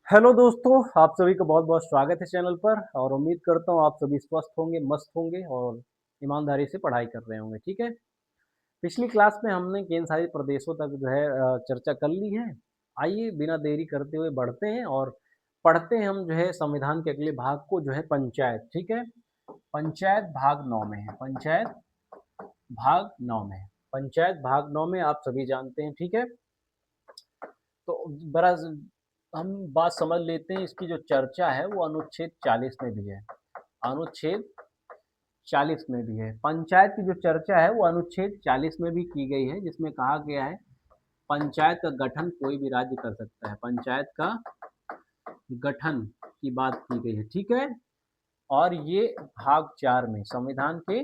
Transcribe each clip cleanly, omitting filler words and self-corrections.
Hello दोस्तों, आप सभी का बहुत-बहुत स्वागत है चैनल पर और उम्मीद करता हूँ आप सभी स्वस्थ होंगे, मस्त होंगे और ईमानदारी से पढ़ाई कर रहे होंगे, ठीक है? पिछली क्लास में हमने केंद्र शासित प्रदेशों तक जो है चर्चा कर ली है। आइए बिना देरी करते हुए बढ़ते हैं और पढ़ते हैं हम जो है संविधान के अगले भाग को जो है पंचायत, ठीक है? पंचायत भाग 9 में है, पंचायत भाग 9 में है। पंचायत भाग 9 में आप सभी जानते हैं, ठीक है? तो बड़ा हम बात समझ लेते हैं इसकी जो चर्चा है वो अनुच्छेद 40 में भी है। अनुच्छेद 40 में भी है। पंचायत की जो चर्चा है वो अनुच्छेद 40 में भी की गई है जिसमें कहा गया है पंचायत का गठन कोई भी राज्य कर सकता है। पंचायत का गठन की बात की गई है, ठीक है? और ये भाग 4 में संविधान के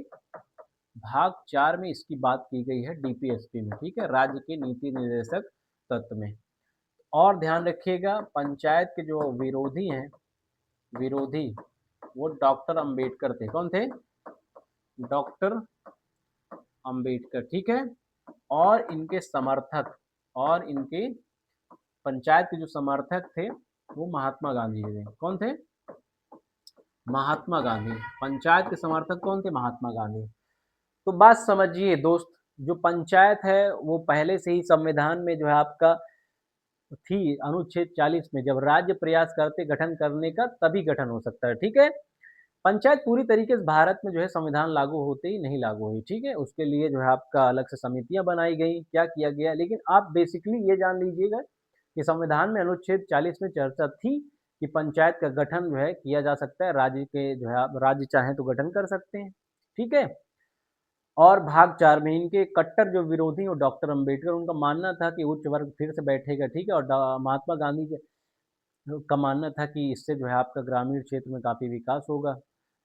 भाग 4 में इसकी बात की गई है डीपीएसपी में, ठीक है? राज्य के नीति निर्देशक तत्व में। और ध्यान रखिएगा पंचायत के जो विरोधी हैं, विरोधी वो डॉक्टर अंबेडकर थे। कौन थे? डॉक्टर अंबेडकर, ठीक है? और इनके समर्थक और इनके पंचायत के जो समर्थक थे वो महात्मा गांधी जी थे। कौन थे? महात्मा गांधी। पंचायत के समर्थक कौन थे? महात्मा गांधी। तो बात समझिए दोस्त, जो पंचायत है वो पहले से ही संविधान में जो है आपका थी अनुच्छेद 40 में, जब राज्य प्रयास करते गठन करने का तभी गठन हो सकता है, ठीक है? पंचायत पूरी तरीके से भारत में जो है संविधान लागू होते ही नहीं लागू हुई, ठीक है? उसके लिए जो है आपका अलग से समितियां बनाई गई, क्या किया गया, लेकिन आप बेसिकली ये जान लीजिएगा कि संविधान में अनुच्छेद 40 में चर्चा थी कि पंचायत का गठन जो है किया जा सकता है, राज्य के जो है आप राज्य चाहें तो गठन कर सकते हैं, ठीक है? और भाग 4 में इनके कट्टर जो विरोधी और डॉक्टर अंबेडकर, उनका मानना था कि उच्च वर्ग फिर से बैठेगा, ठीक है? और महात्मा गांधी का मानना था कि इससे जो है आपका ग्रामीण क्षेत्र में काफ़ी विकास होगा,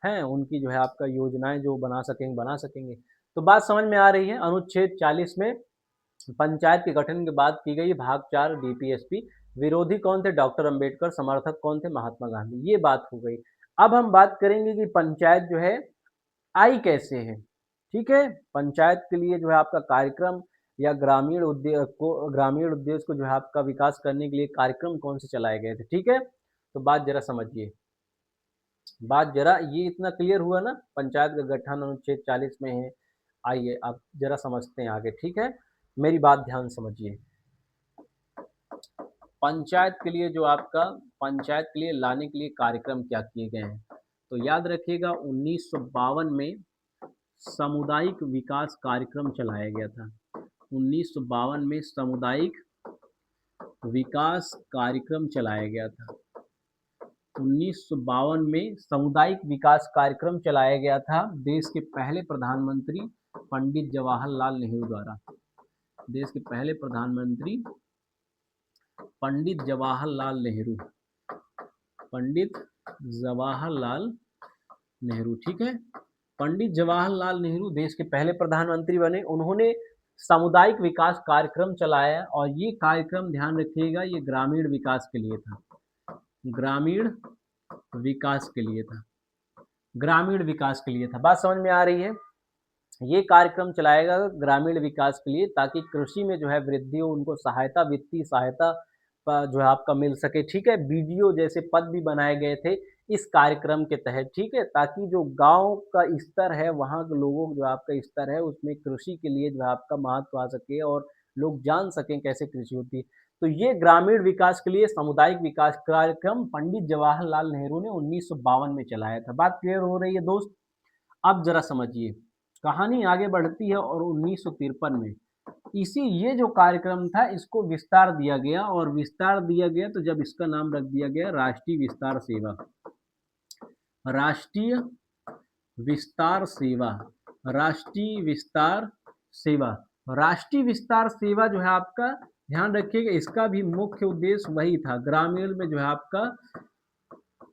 हैं? उनकी जो है आपका योजनाएँ जो बना सकेंगे। तो बात समझ में आ रही है, अनुच्छेद 40 में पंचायत के गठन की बात की गई, भाग 4 डीपीएसपी, विरोधी कौन थे? डॉक्टर अंबेडकर, समर्थक कौन थे? महात्मा गांधी, ये बात हो गई। अब हम बात करेंगे कि पंचायत जो है आई कैसे है, ठीक है? पंचायत के लिए जो है आपका कार्यक्रम या ग्रामीण उद्देश्य को जो है आपका विकास करने के लिए कार्यक्रम कौन से चलाए गए थे, ठीक है? तो बात जरा समझिए, बात जरा ये इतना क्लियर हुआ ना, पंचायत का गठन अनुच्छेद 40 में है। आइए अब जरा समझते हैं आगे, ठीक है? मेरी बात ध्यान समझिए। पंचायत के लिए जो आपका पंचायत के लिए लाने के लिए कार्यक्रम क्या किए गए हैं, तो याद रखिएगा 1952 में सामुदायिक विकास कार्यक्रम चलाया गया था। 1952 में सामुदायिक विकास कार्यक्रम चलाया गया था। 1952 में सामुदायिक विकास कार्यक्रम चलाया गया था देश के पहले प्रधानमंत्री पंडित जवाहरलाल नेहरू द्वारा। देश के पहले प्रधानमंत्री पंडित जवाहरलाल नेहरू, पंडित जवाहरलाल नेहरू, ठीक है? पंडित जवाहरलाल नेहरू देश के पहले प्रधानमंत्री बने। उन्होंने सामुदायिक विकास कार्यक्रम चलाया और ये कार्यक्रम ध्यान रखिएगा ये ग्रामीण विकास के लिए था। ग्रामीण विकास के लिए था। ग्रामीण विकास के लिए था। बात समझ में आ रही है? ये कार्यक्रम चलाएगा ग्रामीण विकास के लिए ताकि कृषि में जो है वृद्धि हो, उनको सहायता, वित्तीय सहायता जो है आपका मिल सके, ठीक है? बीडीओ जैसे पद भी बनाए गए थे इस कार्यक्रम के तहत, ठीक है? ताकि जो गांव का स्तर है, वहाँ के लोगों का जो आपका स्तर है उसमें कृषि के लिए जो है आपका महत्व आ सके और लोग जान सकें कैसे कृषि होती है। तो ये ग्रामीण विकास के लिए सामुदायिक विकास कार्यक्रम पंडित जवाहरलाल नेहरू ने 1952 में चलाया था। बात क्लियर हो रही है दोस्त? अब जरा समझिए, कहानी आगे बढ़ती है और 1953 में इसी ये जो कार्यक्रम था इसको विस्तार दिया गया और विस्तार दिया गया तो जब इसका नाम रख दिया गया राष्ट्रीय विस्तार सेवा। राष्ट्रीय विस्तार सेवा, राष्ट्रीय विस्तार सेवा। राष्ट्रीय विस्तार सेवा जो है आपका ध्यान रखिएगा इसका भी मुख्य उद्देश्य वही था, ग्रामीण में जो है आपका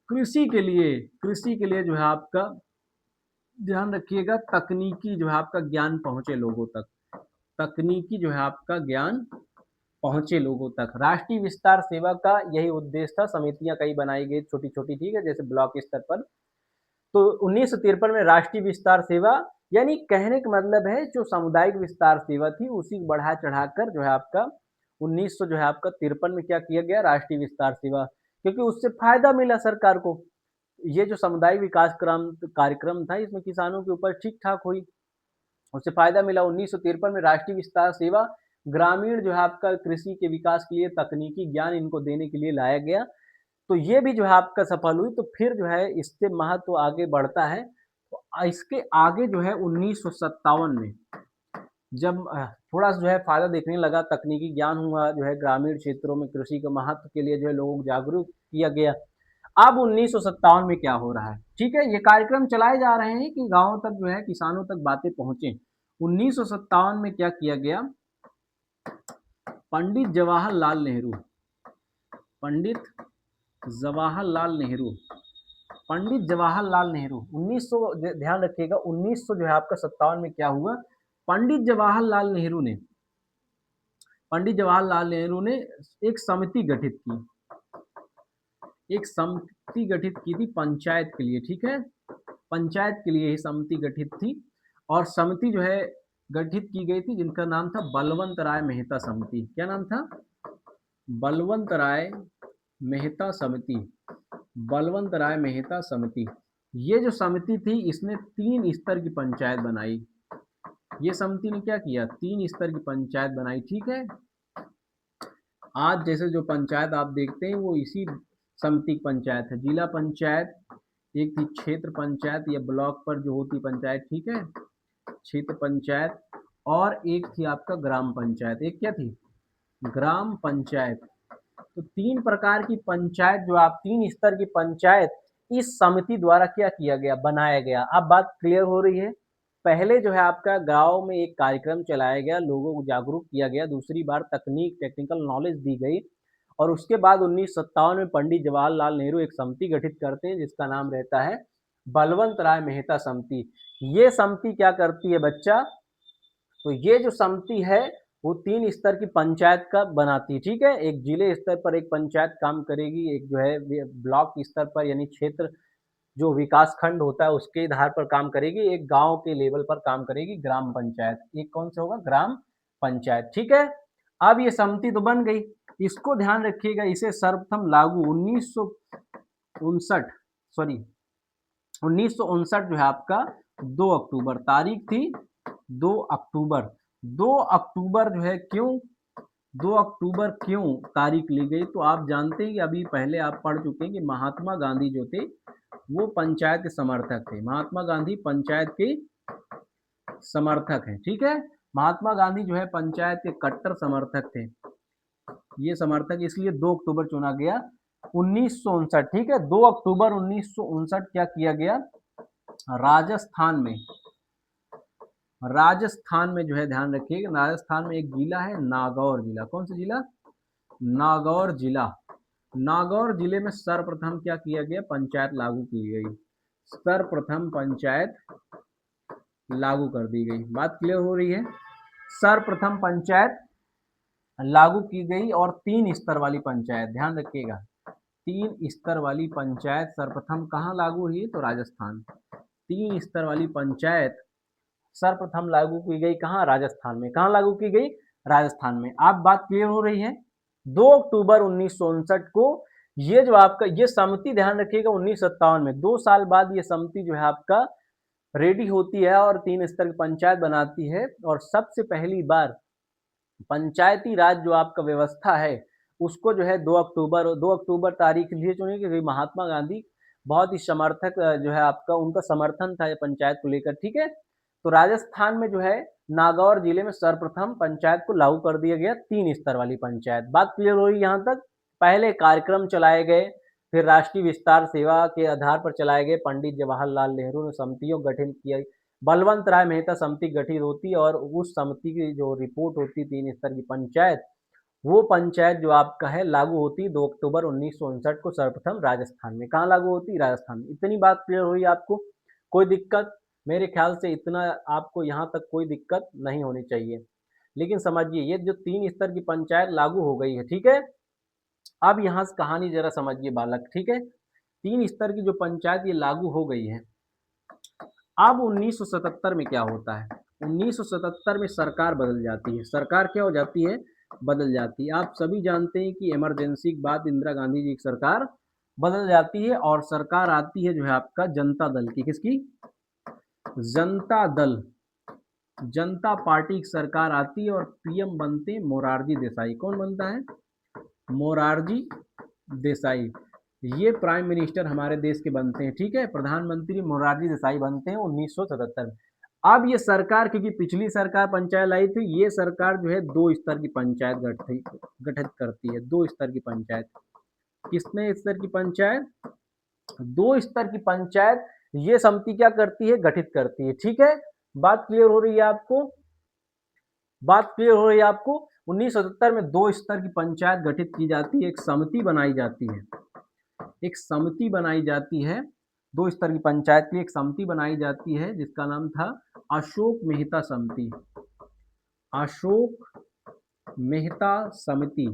कृषि के लिए जो है आपका ध्यान रखिएगा तकनीकी जो है आपका ज्ञान पहुंचे लोगों तक, तकनीकी जो है आपका ज्ञान पहुंचे लोगों तक। राष्ट्रीय विस्तार सेवा का यही उद्देश्य था। समितियां कई बनाई गई छोटी छोटी, ठीक है, जैसे ब्लॉक स्तर पर। तो 1953 में राष्ट्रीय विस्तार सेवा यानी कहने का मतलब है जो सामुदायिक विस्तार सेवा थी उसी को बढ़ा चढ़ाकर जो है आपका 1900 जो है आपका 53 में क्या किया गया, राष्ट्रीय विस्तार सेवा क्योंकि उससे फायदा मिला सरकार को। ये जो सामुदायिक विकास कार्यक्रम था, इसमें किसानों के ऊपर ठीक ठाक हुई, उससे फायदा मिला। 1953 में राष्ट्रीय विस्तार सेवा ग्रामीण जो है आपका कृषि के विकास के लिए तकनीकी ज्ञान इनको देने के लिए लाया गया, तो ये भी जो है आपका सफल हुई। तो फिर जो है इससे महत्व आगे बढ़ता है। तो इसके आगे जो है 1957 में जब थोड़ा जो है फायदा देखने लगा, तकनीकी ज्ञान हुआ, जो है ग्रामीण क्षेत्रों में कृषि के महत्व के लिए जो है लोगों को जागरूक किया गया। अब 1957 में क्या हो रहा है, ठीक है, ये कार्यक्रम चलाए जा रहे हैं कि गांवों तक जो है किसानों तक बातें पहुंचे। 1957 में क्या किया गया, पंडित जवाहरलाल नेहरू, पंडित जवाहरलाल नेहरू, पंडित जवाहरलाल नेहरू 1900, ध्यान रखिएगा 1900 जो है आपका 57 में क्या हुआ, पंडित जवाहरलाल नेहरू ने एक समिति गठित की, एक समिति गठित की थी पंचायत के लिए, ठीक है, पंचायत के लिए ही समिति गठित थी। और समिति जो है गठित की गई थी जिनका नाम था बलवंत राय मेहता समिति। क्या नाम था, बलवंत राय मेहता समिति, बलवंत राय मेहता समिति। ये जो समिति थी इसने 3 स्तर की पंचायत बनाई। ये समिति ने क्या किया, 3 स्तर की पंचायत बनाई, ठीक है। आज जैसे जो पंचायत आप देखते हैं वो इसी समिति की पंचायत है। जिला पंचायत, एक थी क्षेत्र पंचायत या ब्लॉक पर जो होती पंचायत, ठीक है, क्षेत्र पंचायत, और एक थी आपका ग्राम पंचायत। एक क्या थी, ग्राम पंचायत। तो 3 प्रकार की पंचायत जो आप 3 स्तर की पंचायत इस समिति द्वारा क्या किया गया, बनाया गया। अब बात क्लियर हो रही है। पहले जो है आपका गांव में एक कार्यक्रम चलाया गया, लोगों को जागरूक किया गया, दूसरी बार तकनीक टेक्निकल नॉलेज दी गई, और उसके बाद 1957 में पंडित जवाहरलाल नेहरू एक समिति गठित करते हैं जिसका नाम रहता है बलवंत राय मेहता समिति। ये समिति क्या करती है बच्चा, तो ये जो समिति है वो 3 स्तर की पंचायत का बनाती है, ठीक है। एक जिले स्तर पर एक पंचायत काम करेगी, एक जो है ब्लॉक स्तर पर यानी क्षेत्र जो विकास खंड होता है उसके आधार पर काम करेगी, एक गांव के लेवल पर काम करेगी ग्राम पंचायत। एक कौन सा होगा, ग्राम पंचायत, ठीक है। अब ये समिति तो बन गई, इसको ध्यान रखिएगा, इसे सर्वप्रथम लागू 1959 सॉरी 1959 जो है आपका 2 अक्टूबर तारीख थी, 2 अक्टूबर 2 अक्टूबर जो है क्यों 2 अक्टूबर क्यों तारीख ली गई, तो आप जानते हैं कि अभी पहले आप पढ़ चुके हैं कि महात्मा गांधी जो थे वो पंचायत के समर्थक थे। महात्मा गांधी पंचायत के समर्थक हैं, ठीक है। महात्मा गांधी जो है पंचायत के कट्टर समर्थक थे। ये समर्थक इसलिए 2 अक्टूबर चुना गया 1959, ठीक है। 2 अक्टूबर 1959 क्या किया गया, राजस्थान में जो है ध्यान रखिएगा, राजस्थान में एक जिला है नागौर जिला। कौन सा जिला, नागौर जिला। नागौर जिले में सर्वप्रथम क्या किया गया, पंचायत लागू की गई, सर्वप्रथम पंचायत लागू कर दी गई। बात क्लियर हो रही है, सर्वप्रथम पंचायत लागू की गई, और 3 स्तर वाली पंचायत, ध्यान रखिएगा 3 स्तर वाली पंचायत सर्वप्रथम कहाँ लागू हुई, तो राजस्थान। 3 स्तर वाली पंचायत सर्वप्रथम लागू की गई कहाँ, राजस्थान में। कहाँ लागू की गई, राजस्थान में। आप बात क्लियर हो रही है। 2 अक्टूबर 1959 को ये जो आपका ये समिति, ध्यान रखिएगा 1957 में 2 साल बाद ये समिति जो है आपका रेडी होती है और 3 स्तर की पंचायत बनाती है। और सबसे पहली बार पंचायती राज जो आपका व्यवस्था है उसको जो है 2 अक्टूबर तारीख इसलिए चुनी क्योंकि महात्मा गांधी बहुत ही समर्थक जो है आपका उनका समर्थन था ये पंचायत को लेकर, ठीक है। तो राजस्थान में जो है नागौर जिले में सर्वप्रथम पंचायत को लागू कर दिया गया, 3 स्तर वाली पंचायत। बात क्लियर हो रही यहाँ तक। पहले कार्यक्रम चलाए गए, फिर राष्ट्रीय विस्तार सेवा के आधार पर चलाए गए, पंडित जवाहरलाल नेहरू ने समितियों गठन किया, बलवंत राय मेहता समिति गठित होती और उस समिति की जो रिपोर्ट होती 3 स्तर की पंचायत, वो पंचायत जो आपका है लागू होती 2 अक्टूबर 1959 को सर्वप्रथम राजस्थान में। कहाँ लागू होती, राजस्थान में। इतनी बात क्लियर हुई आपको, कोई दिक्कत, मेरे ख्याल से इतना आपको यहाँ तक कोई दिक्कत नहीं होनी चाहिए। लेकिन समझिए ये जो 3 स्तर की पंचायत लागू हो गई है, ठीक है। अब यहाँ से कहानी जरा समझिए बालक, ठीक है। 3 स्तर की जो पंचायत ये लागू हो गई है। अब 1977 में क्या होता है, 1977 में सरकार बदल जाती है। सरकार क्या हो जाती है, बदल जाती है। आप सभी जानते हैं कि इमरजेंसी के बाद इंदिरा गांधी जी की सरकार बदल जाती है और सरकार आती है जो है आपका जनता दल की, किसकी? जनता दल, जनता पार्टी की सरकार आती है और पीएम बनते हैं मोरारजी देसाई। कौन बनता है? मोरारजी देसाई। ये प्राइम मिनिस्टर हमारे देश के बनते हैं, ठीक है। प्रधानमंत्री मोरारजी देसाई बनते हैं 1977 में। अब ये सरकार, क्योंकि पिछली सरकार पंचायत लाई थी, ये सरकार जो है 2 स्तर की पंचायत गठित करती है। 2 स्तर की पंचायत। कितने स्तर की पंचायत? 2 स्तर की पंचायत ये समिति क्या करती है? गठित करती है, ठीक है। बात क्लियर हो रही है आपको? बात क्लियर हो रही है आपको? 1977 में 2 स्तर की पंचायत गठित की जाती है, एक समिति बनाई जाती है, एक समिति बनाई जाती है। 2 स्तर की पंचायत की एक समिति बनाई जाती है जिसका नाम था अशोक मेहता समिति। अशोक मेहता समिति,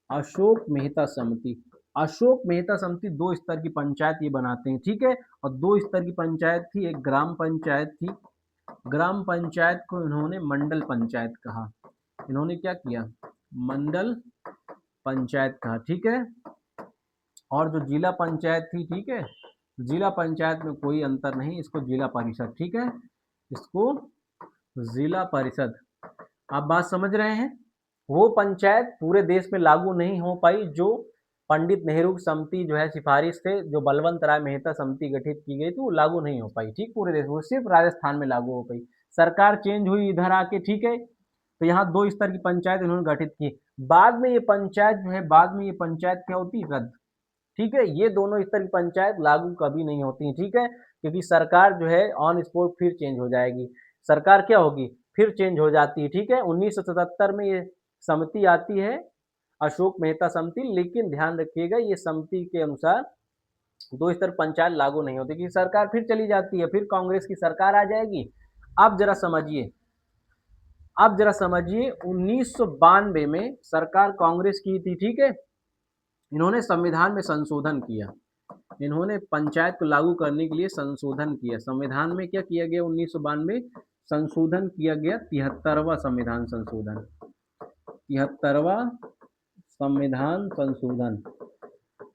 अशोक मेहता समिति। अशोक मेहता समिति 2 स्तर की पंचायत ये बनाते हैं, ठीक है। और 2 स्तर की पंचायत थी, एक ग्राम पंचायत थी। ग्राम पंचायत को इन्होंने मंडल पंचायत कहा। इन्होंने क्या किया? मंडल पंचायत कहा, ठीक है। और जो जिला पंचायत थी, ठीक है, जिला पंचायत में कोई अंतर नहीं, इसको जिला परिषद, ठीक है, इसको जिला परिषद। आप बात समझ रहे हैं? वो पंचायत पूरे देश में लागू नहीं हो पाई जो पंडित नेहरू की समिति जो है सिफारिश से जो बलवंत राय मेहता समिति गठित की गई थी, वो लागू नहीं हो पाई, ठीक, पूरे देश, वो सिर्फ राजस्थान में लागू हो पाई। सरकार चेंज हुई इधर आके, ठीक है। तो यहाँ 2 स्तर की पंचायत इन्होंने गठित की। बाद में ये पंचायत जो है, बाद में ये पंचायत क्या होती? रद्द, ठीक है। ये दोनों स्तर की पंचायत लागू कभी नहीं होती, ठीक है, क्योंकि सरकार जो है ऑन स्पॉट फिर चेंज हो जाएगी। सरकार क्या होगी? फिर चेंज हो जाती है, ठीक है। 1977 में ये समिति आती है, अशोक मेहता समिति, लेकिन ध्यान रखिएगा ये समिति के अनुसार 2 स्तर पंचायत लागू नहीं होती, क्योंकि सरकार फिर चली जाती है, फिर कांग्रेस की सरकार आ जाएगी। अब जरा समझिए, अब जरा समझिए, 1992 में सरकार कांग्रेस की थी, ठीक है। इन्होंने संविधान में संशोधन किया, इन्होंने पंचायत को लागू करने के लिए संशोधन किया। संविधान में क्या किया गया? 1992 संशोधन किया गया, 73वां संविधान संशोधन, 73वां संविधान संशोधन,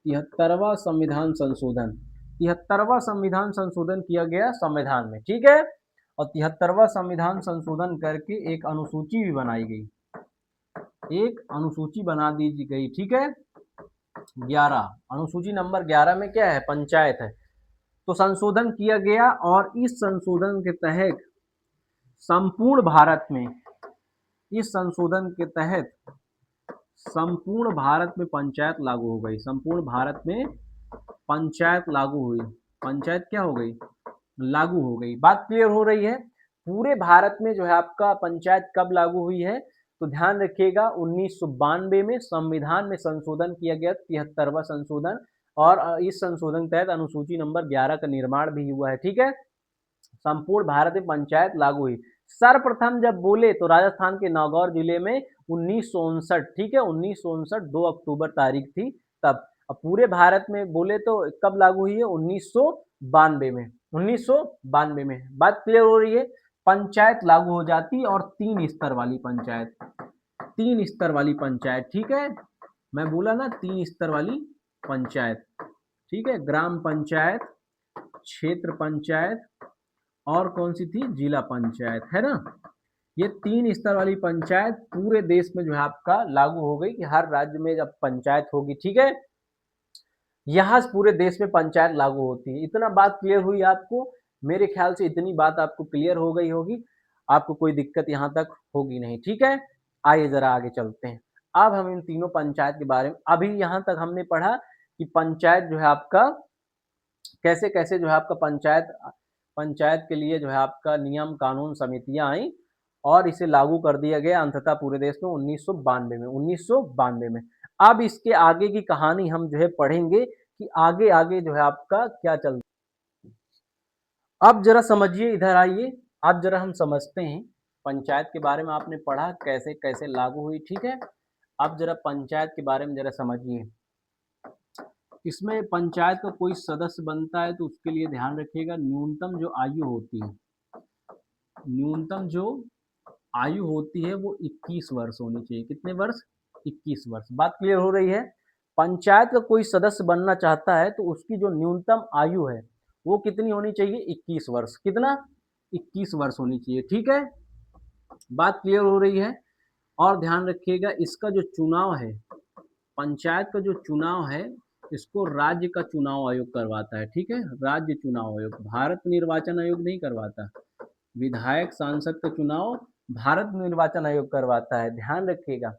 73वां संविधान संशोधन, 73वां संविधान संशोधन किया गया संविधान में, ठीक है। और 73वां संविधान संशोधन करके एक अनुसूची भी बनाई गई, एक अनुसूची बना दी गई, ठीक है। 11, अनुसूची नंबर 11 में क्या है? पंचायत है। तो संशोधन किया गया और इस संशोधन के तहत संपूर्ण भारत में, इस संशोधन के तहत संपूर्ण भारत में पंचायत लागू हो गई। संपूर्ण भारत में पंचायत लागू हुई, पंचायत क्या हो गई? लागू हो गई। बात क्लियर हो रही है? पूरे भारत में जो है आपका पंचायत कब लागू हुई है? तो ध्यान रखिएगा, 1992 में संविधान में संशोधन किया गया, 73वां संशोधन, और इस संशोधन के तहत अनुसूची नंबर 11 का निर्माण भी हुआ है, ठीक है। संपूर्ण भारत में पंचायत लागू हुई। सर्वप्रथम जब बोले तो राजस्थान के नागौर जिले में 1959, ठीक है, 1959 2 अक्टूबर तारीख थी तब। अब पूरे भारत में बोले तो कब लागू हुई है? 1992 में, 1992 में। बात क्लियर हो रही है? पंचायत लागू हो जाती और 3 स्तर वाली पंचायत, 3 स्तर वाली पंचायत, ठीक है। मैं बोला ना 3 स्तर वाली पंचायत, ठीक है। ग्राम पंचायत, क्षेत्र पंचायत, और कौन सी थी? जिला पंचायत, है ना। ये 3 स्तर वाली पंचायत पूरे देश में जो है आपका लागू हो गई कि हर राज्य में जब पंचायत होगी, ठीक है, यहाँ पूरे देश में पंचायत लागू होती है। इतना बात क्लियर हुई आपको? मेरे ख्याल से इतनी बात आपको क्लियर हो गई होगी, आपको कोई दिक्कत यहाँ तक होगी नहीं, ठीक है। आइए जरा आगे चलते हैं। अब हम इन तीनों पंचायत के बारे में, अभी यहाँ तक हमने पढ़ा कि पंचायत जो है आपका कैसे कैसे जो है आपका पंचायत, पंचायत के लिए जो है आपका नियम कानून समितियां आई और इसे लागू कर दिया गया अंततः पूरे देश में 1992 में, 1992 में। अब इसके आगे की कहानी हम जो है पढ़ेंगे कि आगे आगे जो है आपका क्या चलता। अब जरा समझिए, इधर आइए, अब जरा हम समझते हैं पंचायत के बारे में। आपने पढ़ा कैसे कैसे लागू हुई, ठीक है। अब जरा पंचायत के बारे में जरा समझिए। इसमें पंचायत का कोई सदस्य बनता है तो उसके लिए ध्यान रखिएगा, न्यूनतम जो आयु होती है, न्यूनतम जो आयु होती है वो 21 वर्ष होनी चाहिए। कितने वर्ष? 21 वर्ष। बात क्लियर हो रही है? पंचायत का कोई सदस्य बनना चाहता है तो उसकी जो न्यूनतम आयु है वो कितनी होनी चाहिए? 21 वर्ष। कितना? 21 वर्ष होनी चाहिए। ठीक है, बात क्लियर हो रही है। और ध्यान रखिएगा, इसका जो चुनाव है, पंचायत का जो चुनाव है, इसको राज्य का चुनाव आयोग करवाता है। ठीक है, राज्य चुनाव आयोग, भारत निर्वाचन आयोग नहीं करवाता। विधायक सांसद का चुनाव भारत निर्वाचन आयोग करवाता है। ध्यान रखिएगा,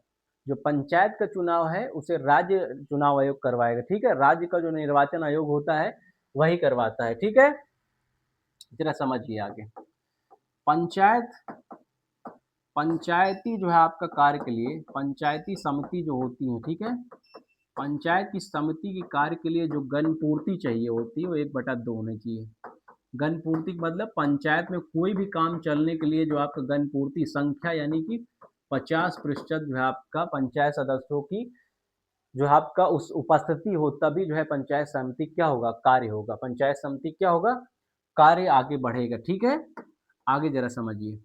जो पंचायत का चुनाव है उसे राज्य चुनाव आयोग करवाएगा। ठीक है, राज्य का जो निर्वाचन आयोग होता है वही करवाता है। ठीक है, जरा समझिए आगे। पंचायत पंचायती जो है आपका कार्य के लिए पंचायती समिति जो होती है, ठीक है, पंचायत की समिति के कार्य के लिए जो गणपूर्ति चाहिए होती है वो 1/2 होनी चाहिए। गणपूर्ति मतलब पंचायत में कोई भी काम चलने के लिए जो आपका गणपूर्ति संख्या यानी कि 50% जो है आपका पंचायत सदस्यों की जो आपका उस उपस्थिति हो तभी जो है पंचायत समिति क्या होगा? कार्य होगा। पंचायत समिति क्या होगा? कार्य आगे बढ़ेगा। ठीक है, आगे जरा समझिए।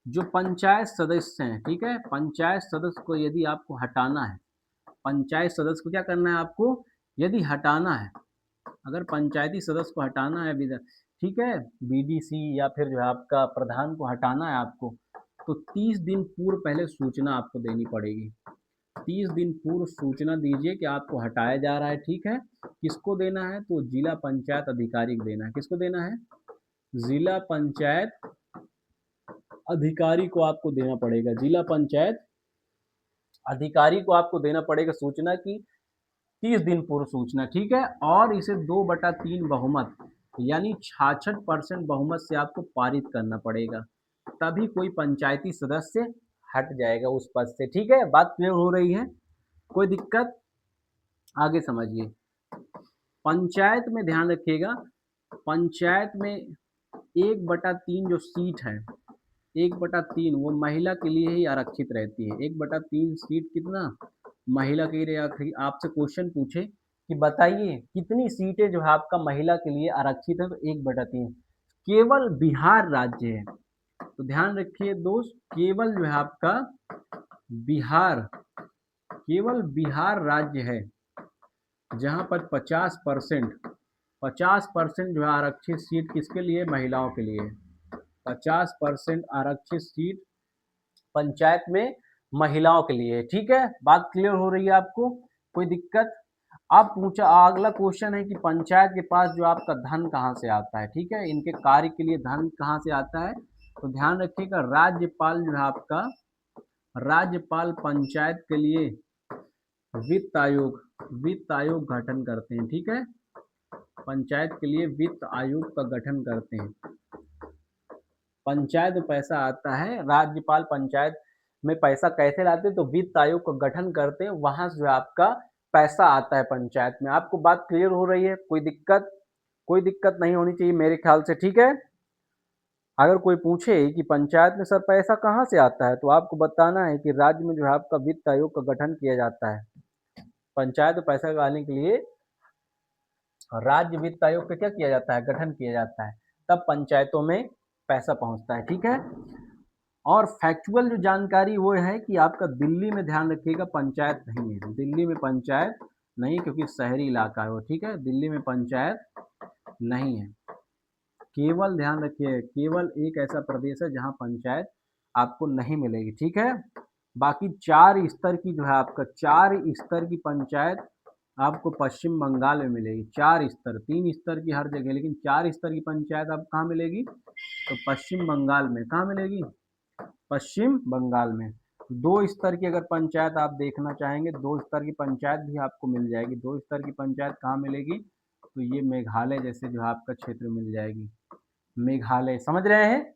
जो पंचायत सदस्य हैं, ठीक है, पंचायत सदस्य को यदि आपको हटाना है, पंचायत सदस्य को क्या करना है आपको? यदि हटाना है, अगर पंचायती सदस्य को हटाना है, ठीक है, बीडीसी या फिर जो है आपका प्रधान को हटाना है आपको, तो 30 दिन पूर्व पहले सूचना आपको देनी पड़ेगी। 30 दिन पूर्व सूचना दीजिए कि आपको हटाया जा रहा है। ठीक है, किसको देना है? तो जिला पंचायत अधिकारी को देना है। किसको देना है? जिला पंचायत अधिकारी को आपको देना पड़ेगा। जिला पंचायत अधिकारी को आपको देना पड़ेगा सूचना की 30 दिन पूर्व सूचना। ठीक है, और इसे 2/3 बहुमत यानी 66% बहुमत से आपको पारित करना पड़ेगा, तभी कोई पंचायती सदस्य हट जाएगा उस पद से। ठीक है, बात क्लियर हो रही है? कोई दिक्कत? आगे समझिए। पंचायत में ध्यान रखिएगा, पंचायत में 1/3 जो सीट है, 1/3 वो महिला के लिए ही आरक्षित रहती है। 1/3 सीट कितना? महिला के लिए। आपसे क्वेश्चन पूछे कि बताइए कितनी सीटें जो है आपका महिला के लिए आरक्षित है, तो 1/3 केवल बिहार राज्य है। तो ध्यान रखिए दोस्त, केवल जो है आपका बिहार, केवल बिहार राज्य है जहां पर 50% जो है आरक्षित सीट किसके लिए? महिलाओं के लिए। 50% आरक्षित सीट पंचायत में महिलाओं के लिए। ठीक है, बात क्लियर हो रही है आपको? कोई दिक्कत? अब पूछा अगला क्वेश्चन है कि पंचायत के पास जो आपका धन कहाँ से आता है? ठीक है, इनके कार्य के लिए धन कहाँ से आता है? तो ध्यान रखिएगा, राज्यपाल जो है आपका, राज्यपाल पंचायत के लिए वित्त आयोग गठन करते हैं। ठीक है, पंचायत के लिए वित्त आयोग का गठन करते हैं। पंचायत में पैसा आता है, राज्यपाल पंचायत में पैसा कैसे लाते हैं? तो वित्त आयोग का गठन करते हैं, वहां से जो आपका पैसा आता है पंचायत में। आपको बात क्लियर हो रही है? कोई दिक्कत? कोई दिक्कत नहीं होनी चाहिए मेरे ख्याल से। ठीक है, अगर कोई पूछे कि पंचायत में सर पैसा कहाँ से आता है, तो आपको बताना है कि राज्य में जो है आपका वित्त आयोग का गठन किया जाता है। पंचायत में पैसा लाने के लिए राज्य वित्त आयोग का क्या किया जाता है? गठन किया जाता है, तब पंचायतों में पैसा पहुंचता है। ठीक है, और फैक्चुअल जो जानकारी वो है कि आपका दिल्ली में ध्यान रखिएगा पंचायत नहीं है। दिल्ली में पंचायत नहीं, क्योंकि शहरी इलाका है वो। ठीक है, दिल्ली में पंचायत नहीं है। केवल ध्यान रखिए, केवल एक ऐसा प्रदेश है जहां पंचायत आपको नहीं मिलेगी। ठीक है, बाकी 4 स्तर की जो है आपका 4 स्तर की पंचायत आपको पश्चिम बंगाल में मिलेगी। 4 स्तर, 3 स्तर की हर जगह, लेकिन 4 स्तर की पंचायत आपको कहाँ मिलेगी? तो पश्चिम बंगाल में। कहाँ मिलेगी? पश्चिम बंगाल में। 2 स्तर की अगर पंचायत आप देखना चाहेंगे, 2 स्तर की पंचायत भी आपको मिल जाएगी। 2 स्तर की पंचायत कहाँ मिलेगी? तो ये मेघालय जैसे जो है आपका क्षेत्र मिल जाएगी। मेघालय, समझ रहे हैं?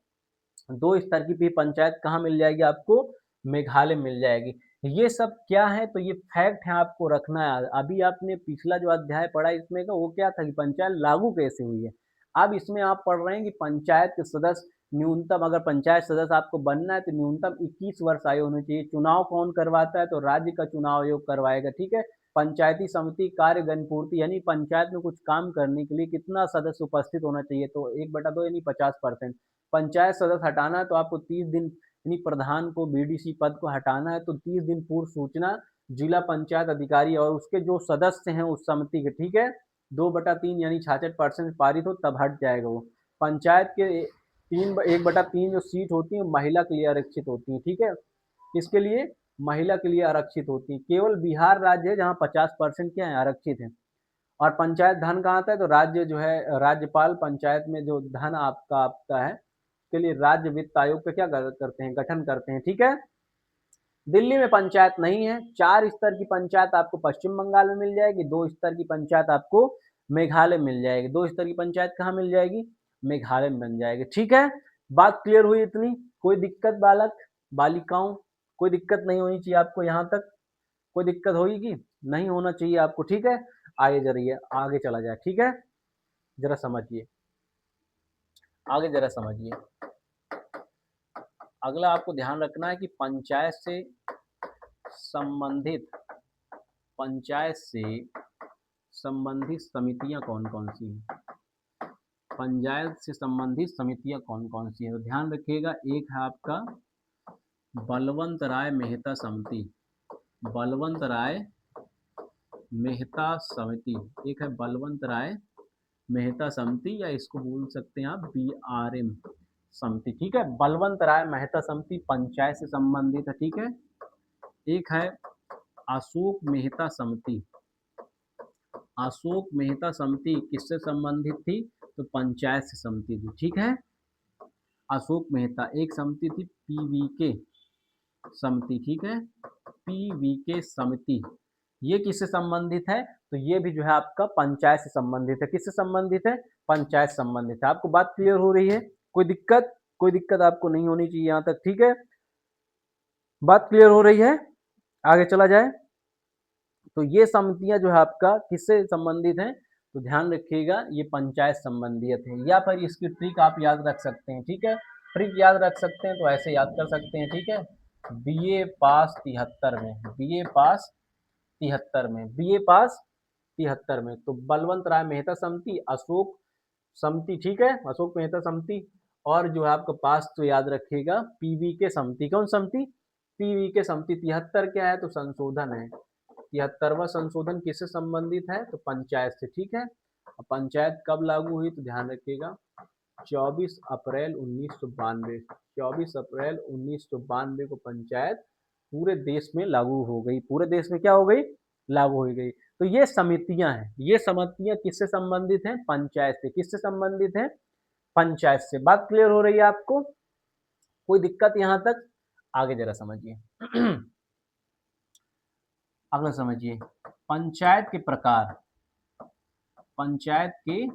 2 स्तर की भी पंचायत कहाँ मिल जाएगी आपको? मेघालय मिल जाएगी। ये सब क्या है? तो ये फैक्ट है, आपको रखना है। अभी आपने पिछला जो अध्याय पढ़ा इसमें का वो क्या था कि पंचायत लागू कैसे हुई है। अब इसमें आप पढ़ रहे हैं कि पंचायत के सदस्य न्यूनतम, अगर पंचायत सदस्य आपको बनना है तो न्यूनतम 21 वर्ष आयु होनी चाहिए। चुनाव कौन करवाता है? तो राज्य का चुनाव आयोग करवाएगा। ठीक है, पंचायती समिति कार्य गणपूर्ति यानी पंचायत में कुछ काम करने के लिए कितना सदस्य उपस्थित होना चाहिए? तो 1/2 यानी 50%। पंचायत सदस्य हटाना है तो आपको 30 दिन यानी प्रधान को बीडीसी पद को हटाना है तो 30 दिन पूर्व सूचना जिला पंचायत अधिकारी और उसके जो सदस्य हैं उस समिति के, ठीक है, 2/3 यानी 66% पारित हो तब हट जाएगा वो। पंचायत के 1/3 जो सीट होती है महिला के लिए आरक्षित होती है, ठीक है, किसके लिए? महिला के लिए आरक्षित होती है। केवल बिहार राज्य है जहाँ 50% क्या है, आरक्षित है। और पंचायत धन कहाँ आता है? तो राज्य जो है राज्यपाल पंचायत में जो धन आपका आपका है उसके लिए राज्य वित्त आयोग का क्या करते हैं, गठन करते हैं, ठीक है। दिल्ली में पंचायत नहीं है। 4 स्तर की पंचायत आपको पश्चिम बंगाल में मिल जाएगी, 2 स्तर की पंचायत आपको मेघालय में मिल जाएगी। 2 स्तर की पंचायत कहाँ मिल जाएगी? मेघालय में बन जाएगी, ठीक है। बात क्लियर हुई इतनी? कोई दिक्कत बालक बालिकाओं? कोई दिक्कत नहीं होनी चाहिए आपको यहाँ तक। कोई दिक्कत होगी? नहीं होना चाहिए आपको, ठीक है। आगे जरिए आगे चला जाए, ठीक है, जरा समझिए, आगे जरा समझिए। अगला आपको ध्यान रखना है कि संबंधित पंचायत से संबंधित समितियां कौन कौन सी हैं। पंचायत से संबंधित समितियां कौन कौन सी हैं, तो ध्यान रखिएगा। एक है आपका बलवंत राय मेहता समिति, बलवंत राय मेहता समिति, एक है बलवंत राय मेहता समिति, या इसको बोल सकते हैं आप BRM समिति, ठीक है। बलवंत राय मेहता समिति पंचायत से संबंधित है, ठीक है। एक है अशोक मेहता समिति, अशोक मेहता समिति किससे संबंधित थी? तो पंचायत से समिति थी, ठीक है। अशोक मेहता, एक समिति थी PVK समिति, ठीक है, PVK समिति, ये किससे संबंधित है? तो ये भी जो है आपका पंचायत से संबंधित है। किससे संबंधित है? पंचायत संबंधित है। आपको बात क्लियर हो रही है? कोई दिक्कत? कोई दिक्कत आपको नहीं होनी चाहिए यहाँ तक, ठीक है। बात क्लियर हो रही है? आगे चला जाए। तो ये समितियां जो है आपका किससे संबंधित हैं? तो ध्यान रखिएगा ये पंचायत संबंधित है। या फिर इसकी ट्रिक आप याद रख सकते हैं, ठीक है, ट्रिक याद रख सकते हैं, तो ऐसे याद कर सकते हैं, ठीक है। BA पास 73 में, BA पास 73 में, BA पास 73 में, तो बलवंत राय मेहता समिति, अशोक समिति, ठीक है, अशोक मेहता समिति, और जो है आपका पास तो याद रखिएगा PVK समिति। कौन समिति? PVK समिति। 73 क्या है? तो संशोधन है। 73वां संशोधन किससे संबंधित है? तो पंचायत से, ठीक है। पंचायत कब लागू हुई? तो ध्यान रखिएगा 24 अप्रैल 1992, 24 अप्रैल 1992 को पंचायत पूरे देश में लागू हो गई। पूरे देश में क्या हो गई? लागू हो गई। तो ये समितियां हैं, ये समितियां किससे संबंधित हैं? पंचायत से। किससे संबंधित है? पंचायत से। बात क्लियर हो रही है आपको? कोई दिक्कत यहां तक? आगे जरा समझिए। अगला समझिए, पंचायत के प्रकार, पंचायत के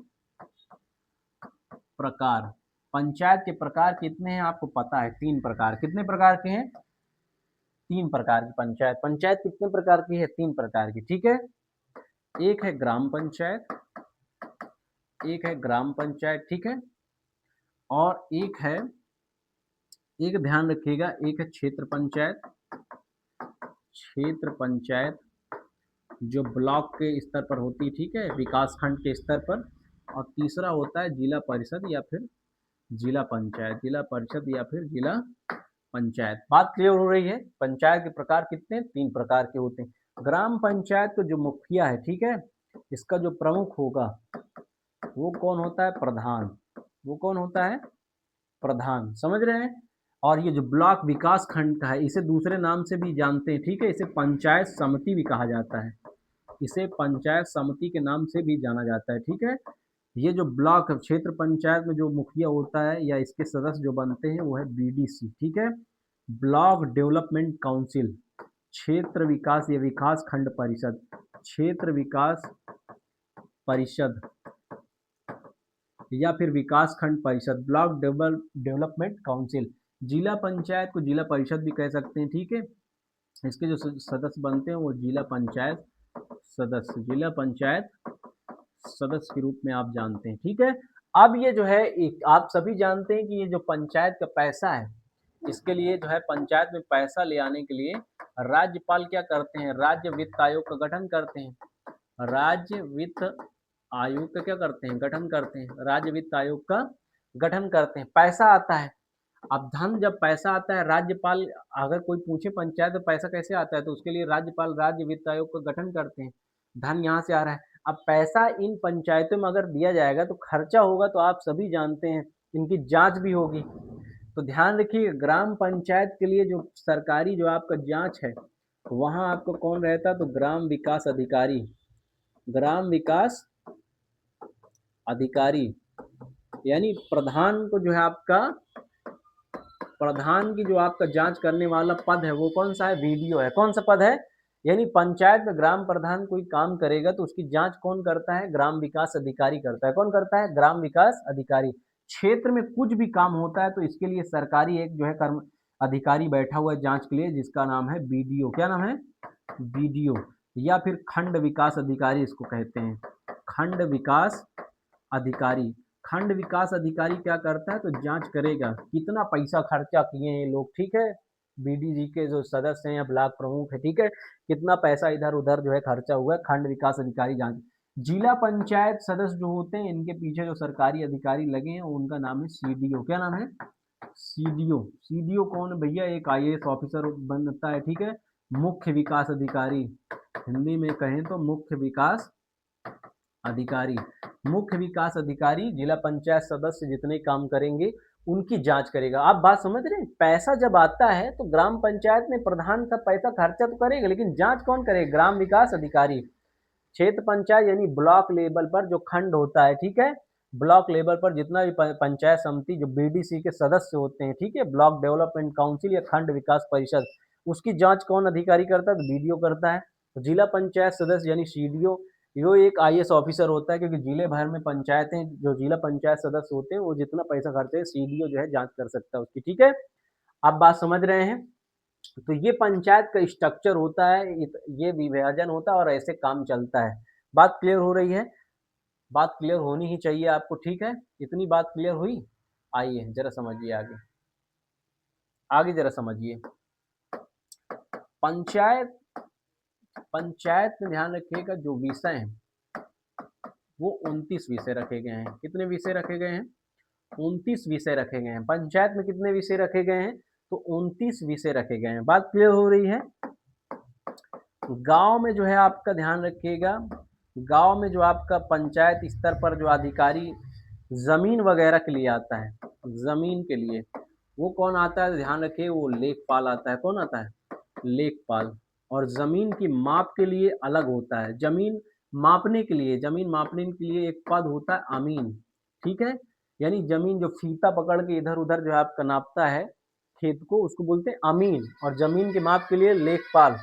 प्रकार, पंचायत के प्रकार कितने हैं आपको पता है? 3 प्रकार। कितने प्रकार के हैं? 3 प्रकार की पंचायत। पंचायत कितने प्रकार की है? 3 प्रकार की, ठीक है। एक है ग्राम पंचायत, एक है ग्राम पंचायत, ठीक है, और एक ध्यान रखिएगा, एक है क्षेत्र पंचायत, क्षेत्र पंचायत जो ब्लॉक के स्तर पर होती है, ठीक है, विकास खंड के स्तर पर। और तीसरा होता है जिला परिषद या फिर जिला पंचायत, जिला परिषद या फिर जिला पंचायत। बात क्लियर हो रही है? पंचायत के प्रकार कितने? 3 प्रकार के होते हैं। ग्राम पंचायत का जो मुखिया है, ठीक है, इसका जो प्रमुख होगा वो कौन होता है? प्रधान। वो कौन होता है? प्रधान। समझ रहे हैं? और ये जो ब्लॉक विकास खंड का है इसे दूसरे नाम से भी जानते हैं, ठीक है, इसे पंचायत समिति भी कहा जाता है, इसे पंचायत समिति के नाम से भी जाना जाता है, ठीक है। ये जो ब्लॉक क्षेत्र पंचायत में जो मुखिया होता है या इसके सदस्य जो बनते हैं वो है BDC, ठीक है, ब्लॉक डेवलपमेंट काउंसिल, क्षेत्र विकास या विकास खंड परिषद, क्षेत्र विकास परिषद या फिर विकास खंड परिषद, ब्लॉक डेवलपमेंट काउंसिल। जिला पंचायत को जिला परिषद भी कह सकते हैं, ठीक है। इसके जो सदस्य बनते हैं वो जिला पंचायत सदस्य, जिला पंचायत सदस्य के रूप में आप जानते हैं, ठीक है। अब ये जो है एक आप सभी जानते हैं कि ये जो पंचायत का पैसा है, इसके लिए जो है पंचायत में पैसा ले आने के लिए राज्यपाल क्या करते हैं? राज्य वित्त आयोग का गठन करते हैं। राज्य वित्त आयोग का क्या करते हैं? गठन करते हैं। राज्य वित्त आयोग का गठन करते हैं। पैसा आता है। अब धन जब पैसा आता है, राज्यपाल अगर कोई पूछे पंचायत में पैसा कैसे आता है, तो उसके लिए राज्यपाल राज्य वित्त आयोग का गठन करते हैं। धन यहाँ से आ रहा है। अब पैसा इन पंचायतों में अगर दिया जाएगा तो खर्चा होगा, तो आप सभी जानते हैं इनकी जांच भी होगी। तो ध्यान रखिए, ग्राम पंचायत के लिए जो सरकारी जो आपका जांच है, वहाँ आपको कौन रहता है, तो ग्राम विकास अधिकारी। ग्राम विकास अधिकारी यानी प्रधान को जो है आपका, प्रधान की जो आपका जांच करने वाला पद है वो कौन सा है, वीडियो है। कौन सा पद है, यानी पंचायत में ग्राम प्रधान कोई काम करेगा तो उसकी जांच कौन करता है, ग्राम विकास अधिकारी करता है। कौन करता है, ग्राम विकास अधिकारी। क्षेत्र में कुछ भी काम होता है तो इसके लिए सरकारी एक जो है कर्म अधिकारी बैठा हुआ है जांच के लिए, जिसका नाम है बीडीओ। क्या नाम है, बीडीओ, या फिर खंड विकास अधिकारी इसको कहते हैं, खंड विकास अधिकारी। खंड विकास अधिकारी क्या करता है, तो जांच करेगा कितना पैसा खर्चा किए हैं ये लोग, ठीक है, बीडीजी के जो सदस्य हैं या ब्लॉक प्रमुख है, ठीक है, कितना पैसा इधर उधर जो है खर्चा हुआ है, खंड विकास अधिकारी जांच। जिला पंचायत सदस्य जो होते हैं, इनके पीछे जो सरकारी अधिकारी लगे हैं उनका नाम है सीडीओ। क्या नाम है, सीडीओ। सीडीओ कौन है भैया, एक आईएएस ऑफिसर बनता है, ठीक है। मुख्य विकास अधिकारी, हिंदी में कहें तो मुख्य विकास अधिकारी। मुख्य विकास अधिकारी जिला पंचायत सदस्य जितने काम करेंगे उनकी जांच करेगा। आप बात समझ रहे हैं, पैसा जब आता है तो ग्राम पंचायत में प्रधान का पैसा खर्चा तो करेगा, लेकिन जांच कौन करेगा, ग्राम विकास अधिकारी। क्षेत्र पंचायत यानी ब्लॉक लेवल पर जो खंड होता है, ठीक है, ब्लॉक लेवल पर जितना भी पंचायत समिति जो बीडीसी के सदस्य होते हैं, ठीक है, ब्लॉक डेवलपमेंट काउंसिल या खंड विकास परिषद, उसकी जांच कौन अधिकारी करता है, तो बीडीओ करता है। तो जिला पंचायत सदस्य यानी सीडीओ, यो एक आईएएस ऑफिसर होता है, क्योंकि जिले भर में पंचायतें जो जिला पंचायत सदस्य होते हैं वो जितना पैसा खर्चे सीडीओ जो है जांच कर सकता है उसकी, ठीक है। आप बात समझ रहे हैं। तो ये पंचायत का स्ट्रक्चर होता है, ये विभाजन होता है और ऐसे काम चलता है। बात क्लियर हो रही है, बात क्लियर होनी ही चाहिए आपको, ठीक है। इतनी बात क्लियर हुई, आइए जरा समझिए आगे, आगे जरा समझिए। पंचायत, पंचायत में ध्यान रखिएगा जो विषय हैं वो 29 विषय रखे गए हैं। कितने विषय रखे गए हैं, 29 विषय रखे गए हैं। पंचायत में कितने विषय रखे गए हैं, तो 29 विषय रखे गए हैं। बात क्लियर हो रही है। गांव में जो है आपका ध्यान रखिएगा, गांव में जो आपका पंचायत स्तर पर जो अधिकारी जमीन वगैरह के लिए आता है, जमीन के लिए वो कौन आता है, ध्यान रखिए, वो लेखपाल आता है। कौन आता है, लेखपाल। और जमीन की माप के लिए अलग होता है, जमीन मापने के लिए, जमीन मापने के लिए एक पद होता है अमीन, ठीक है। यानी जमीन जो फीता पकड़ के इधर उधर जो है आपका नापता है खेत को, उसको बोलते हैं अमीन। और जमीन के माप के लिए लेखपाल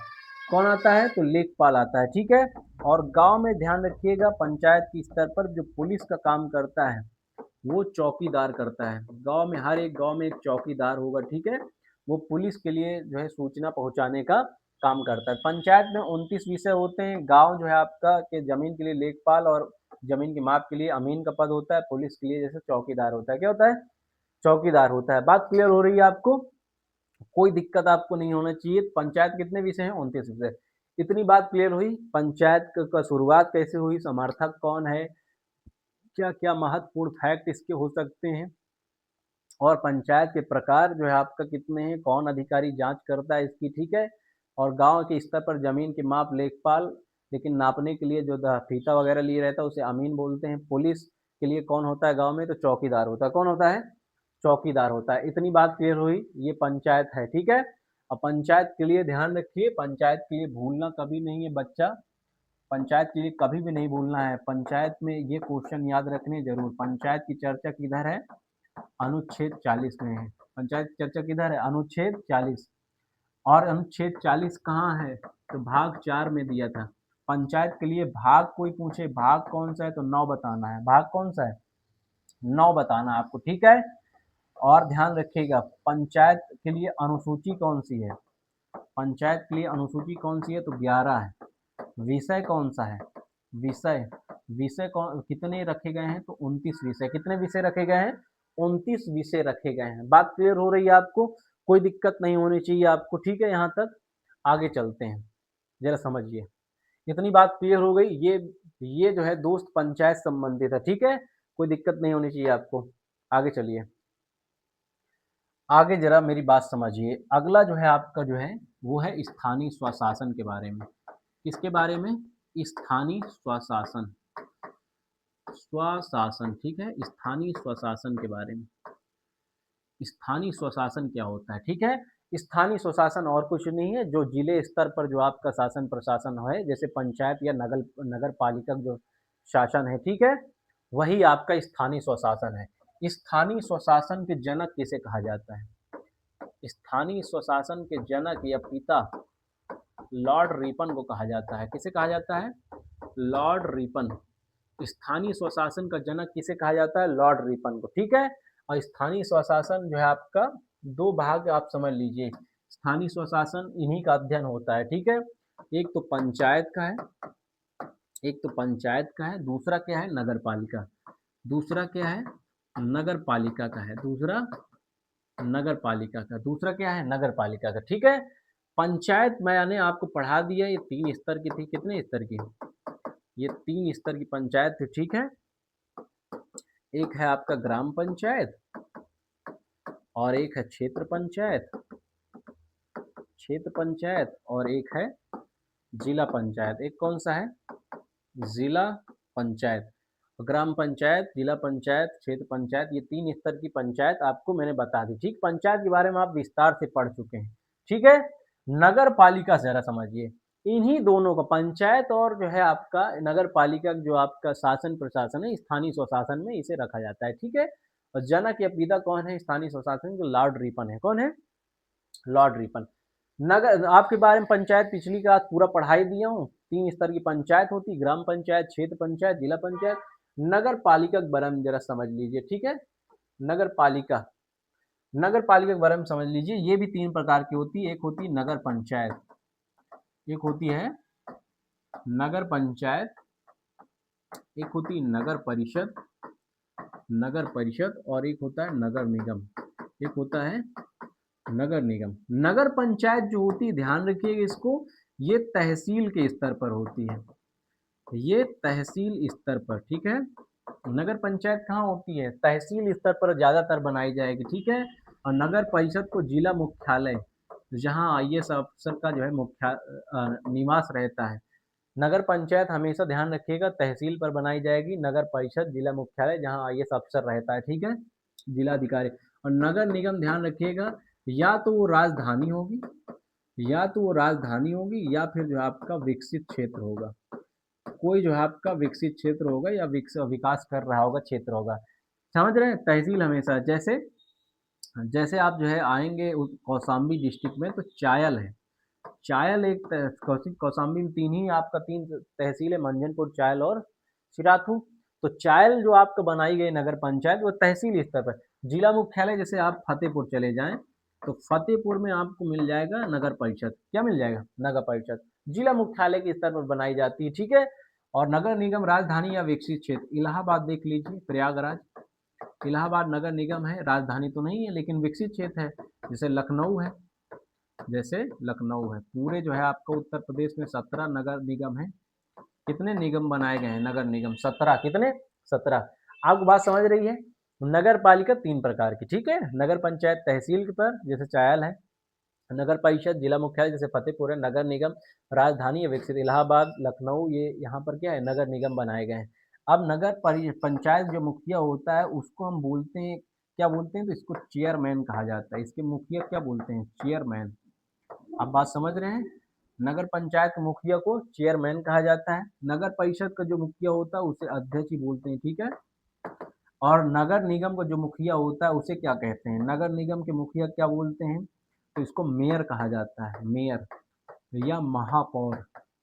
कौन आता है, तो लेखपाल आता है, ठीक है। और गांव में ध्यान रखिएगा पंचायत के स्तर पर जो पुलिस का काम करता है वो चौकीदार करता है। गांव में हर एक गांव में एक चौकीदार होगा, ठीक है, वो पुलिस के लिए जो है सूचना पहुंचाने का काम करता है। पंचायत में 29 विषय होते हैं। गांव जो है आपका के जमीन के लिए लेखपाल और जमीन के माप के लिए अमीन का पद होता है, पुलिस के लिए जैसे चौकीदार होता है। क्या होता है, चौकीदार होता है। बात क्लियर हो रही है आपको, कोई दिक्कत आपको नहीं होना चाहिए। पंचायत कितने विषय हैं, 29 विषय। इतनी बात क्लियर हुई। पंचायत का शुरुआत कैसे हुई, समर्थक कौन है, क्या क्या महत्वपूर्ण फैक्ट इसके हो सकते हैं, और पंचायत के प्रकार जो है आपका कितने हैं, कौन अधिकारी जांच करता है इसकी, ठीक है। और गांव के स्तर पर जमीन की माप लेखपाल, लेकिन नापने के लिए जो फीता वगैरह लिए रहता है उसे अमीन बोलते हैं। पुलिस के लिए कौन होता है गांव में, तो चौकीदार होता है। कौन होता है, चौकीदार होता है। इतनी बात क्लियर हुई, ये पंचायत है, ठीक है। अब पंचायत के लिए ध्यान रखिए, पंचायत के लिए भूलना कभी नहीं है बच्चा, पंचायत के लिए कभी भी नहीं भूलना है। पंचायत में ये क्वेश्चन याद रखने जरूर, पंचायत की चर्चा किधर है, अनुच्छेद 40 में है। पंचायत की चर्चा किधर है, अनुच्छेद 40। और अनुच्छेद 40 कहाँ है, तो भाग 4 में दिया था। पंचायत के लिए भाग कोई पूछे भाग कौन सा है, तो 9 बताना है। भाग कौन सा है, 9 बताना आपको, ठीक है। और ध्यान रखिएगा पंचायत के लिए अनुसूची कौन सी है, पंचायत के लिए अनुसूची कौन सी है, तो 11 है। विषय कौन सा है, विषय, विषय कौन कितने रखे गए हैं, तो 29 विषय। कितने विषय रखे गए हैं, 29 विषय रखे गए हैं। बात क्लियर हो रही है आपको, कोई दिक्कत नहीं होनी चाहिए आपको, ठीक है। यहाँ तक आगे चलते हैं, जरा समझिए। इतनी बात क्लियर हो गई, ये जो है दोस्त पंचायत संबंधित है, ठीक है, कोई दिक्कत नहीं होनी चाहिए आपको। आगे चलिए, आगे जरा मेरी बात समझिए। अगला जो है आपका जो है वो है स्थानीय स्वशासन के बारे में। किसके बारे में? स्थानीय स्वशासन। स्वशासन, ठीक है, स्थानीय स्वशासन के बारे में। स्थानीय स्वशासन क्या होता है? ठीक है, स्थानीय स्वशासन और कुछ नहीं है, जो जिले स्तर पर जो आपका शासन प्रशासन है, जैसे पंचायत या नगर नगर पालिका जो शासन है, ठीक है, वही आपका स्थानीय स्वशासन है। स्थानीय स्वशासन के जनक किसे कहा जाता है? स्थानीय स्वशासन के जनक या पिता लॉर्ड रिपन को कहा जाता है। किसे कहा जाता है? Lord Ripon. स्थानीय स्वशासन का जनक किसे कहा जाता है? लॉर्ड रिपन को, ठीक है। और स्थानीय स्वशासन जो है आपका दो भाग आप समझ लीजिए। स्थानीय स्वशासन इन्हीं का अध्ययन होता है, ठीक है। एक तो पंचायत का है, एक तो पंचायत का है, दूसरा क्या है? नगर पालिका। दूसरा क्या है? नगर पालिका का है। दूसरा नगर पालिका का। दूसरा क्या है? नगर पालिका का, ठीक है। पंचायत मैंने आपको पढ़ा दिया, ये 3 स्तर की थी। कितने स्तर की? ये 3 स्तर की पंचायत थी, ठीक है। एक है आपका ग्राम पंचायत, और एक है क्षेत्र पंचायत, क्षेत्र पंचायत, और एक है जिला पंचायत। एक कौन सा है? जिला पंचायत। ग्राम पंचायत, जिला पंचायत, क्षेत्र पंचायत, ये 3 स्तर की पंचायत आपको मैंने बता दी, ठीक। पंचायत के बारे में आप विस्तार से पढ़ चुके हैं, ठीक है। नगर पालिका जरा समझिए। इन्हीं दोनों का, पंचायत और जो है आपका नगर पालिका जो आपका शासन प्रशासन है, स्थानीय स्वशासन में इसे रखा जाता है, ठीक है। और जनक या पिता कौन है स्थानीय स्वशासन के? लॉर्ड रिपन है। कौन है? Lord Ripon. नगर आपके बारे में पंचायत पिछली क्लास पूरा पढ़ाई दिया हूँ। 3 स्तर की पंचायत होती, ग्राम पंचायत, क्षेत्र पंचायत, जिला पंचायत। नगर पालिका के बारे में जरा समझ लीजिए, ठीक है। नगर पालिका, नगर पालिका के बारे में समझ लीजिए। ये भी 3 प्रकार की होती है। एक होती है नगर पंचायत, एक होती है नगर पंचायत, एक होती है नगर परिषद, नगर परिषद, और एक होता है नगर निगम। एक होता है नगर निगम। नगर पंचायत जो होती है, ध्यान रखिएगा इसको, ये तहसील के स्तर पर होती है। ये तहसील स्तर पर, ठीक है। नगर पंचायत कहाँ होती है? तहसील स्तर पर ज़्यादातर बनाई जाएगी, ठीक है। और नगर परिषद को जिला मुख्यालय, जहाँ आईएएस अफसर का जो है निवास रहता है। नगर पंचायत हमेशा ध्यान रखिएगा तहसील पर बनाई जाएगी। नगर परिषद जिला मुख्यालय, जहाँ आईएएस अफसर रहता है, ठीक है, जिलाधिकारी। और नगर निगम ध्यान रखिएगा, या तो वो राजधानी होगी, या तो वो राजधानी होगी, या फिर जो आपका विकसित क्षेत्र होगा। कोई जो है आपका विकसित क्षेत्र होगा, या विकास कर रहा होगा क्षेत्र होगा। समझ रहे हैं? तहसील हमेशा, जैसे जैसे आप जो है आएंगे कौशाम्बी डिस्ट्रिक्ट में, तो चायल है। चायल एक कौशाम्बी में तीन ही आपका 3 तहसील है, मंझनपुर, चायल और सिराथू। तो चायल जो आपका बनाई गई नगर पंचायत, वो तहसील स्तर पर। जिला मुख्यालय जैसे आप फतेहपुर चले जाएं, तो फतेहपुर में आपको मिल जाएगा नगर परिषद। क्या मिल जाएगा? नगर परिषद। जिला मुख्यालय के स्तर पर बनाई जाती है, ठीक है। और नगर निगम राजधानी या विकसित क्षेत्र, इलाहाबाद देख लीजिए, प्रयागराज। इलाहाबाद नगर निगम है, राजधानी तो नहीं है लेकिन विकसित क्षेत्र है। जैसे लखनऊ है, जैसे लखनऊ है। पूरे जो है आपका उत्तर प्रदेश में 17 नगर निगम है। कितने निगम बनाए गए हैं? नगर निगम 17। कितने? 17। आपको बात समझ रही है? नगर पालिका 3 प्रकार की, ठीक है। नगर पंचायत तहसील पर, जैसे चायल है। नगर परिषद जिला मुख्यालय जैसे फतेहपुर है। नगर निगम राजधानी विकसित इलाहाबाद, लखनऊ, ये यहाँ पर क्या है? नगर निगम बनाए गए हैं। अब नगर पंचायत जो मुखिया होता है उसको हम बोलते हैं, क्या बोलते हैं? तो इसको चेयरमैन कहा जाता है। इसके मुखिया क्या बोलते हैं? चेयरमैन। आप बात समझ रहे हैं? नगर पंचायत के मुखिया को चेयरमैन कहा जाता है। नगर परिषद का जो मुखिया होता है उसे अध्यक्ष ही बोलते हैं, ठीक है। और नगर निगम का जो मुखिया होता है उसे क्या कहते हैं? नगर निगम के मुखिया क्या बोलते हैं? तो इसको मेयर कहा जाता है, मेयर या महापौर।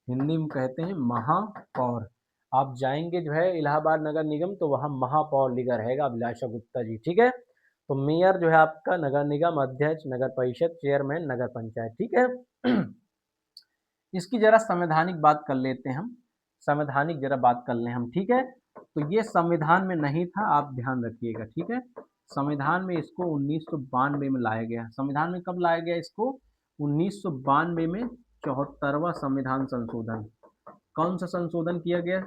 हिंदी में कहते हैं महापौर। आप जाएंगे जो है इलाहाबाद नगर निगम, तो वहाँ महापौर लिखा रहेगा, अभिलाषा गुप्ता जी, ठीक है। तो मेयर जो है आपका नगर निगम, अध्यक्ष नगर परिषद, चेयरमैन नगर पंचायत, ठीक है। इसकी जरा संवैधानिक बात कर लेते हैं हम। संवैधानिक जरा बात कर लें हम, ठीक है। तो ये संविधान में नहीं था, आप ध्यान रखिएगा, ठीक है। संविधान में इसको 1992 में लाया गया। संविधान में कब लाया गया इसको? 1992 में 74वां संविधान संशोधन। कौन सा संशोधन किया गया?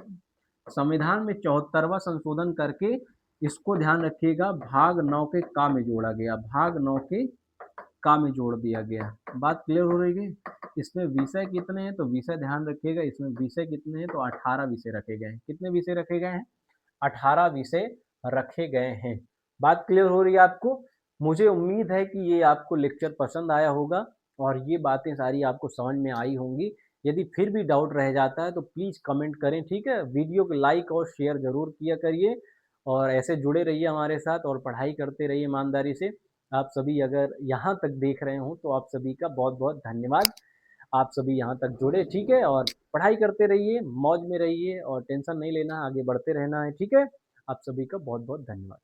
संविधान में 74वां संशोधन करके इसको ध्यान रखिएगा, भाग 9 के का में जोड़ा गया, भाग 9 के का में जोड़ दिया गया। बात क्लियर हो रही है? इसमें विषय कितने हैं तो विषय ध्यान रखिएगा, इसमें विषय कितने हैं तो 18 विषय रखे गए हैं। कितने विषय रखे गए हैं? 18 विषय रखे गए हैं। बात क्लियर हो रही है आपको? मुझे उम्मीद है कि ये आपको लेक्चर पसंद आया होगा और ये बातें सारी आपको समझ में आई होंगी। यदि फिर भी डाउट रह जाता है तो प्लीज़ कमेंट करें, ठीक है? वीडियो को लाइक और शेयर ज़रूर किया करिए और ऐसे जुड़े रहिए हमारे साथ और पढ़ाई करते रहिए ईमानदारी से। आप सभी अगर यहाँ तक देख रहे हो तो आप सभी का बहुत-बहुत धन्यवाद। आप सभी यहाँ तक जुड़े, ठीक है? और पढ़ाई करते रहिए, मौज में रहिए और टेंशन नहीं लेना है, आगे बढ़ते रहना है, ठीक है? आप सभी का बहुत-बहुत धन्यवाद।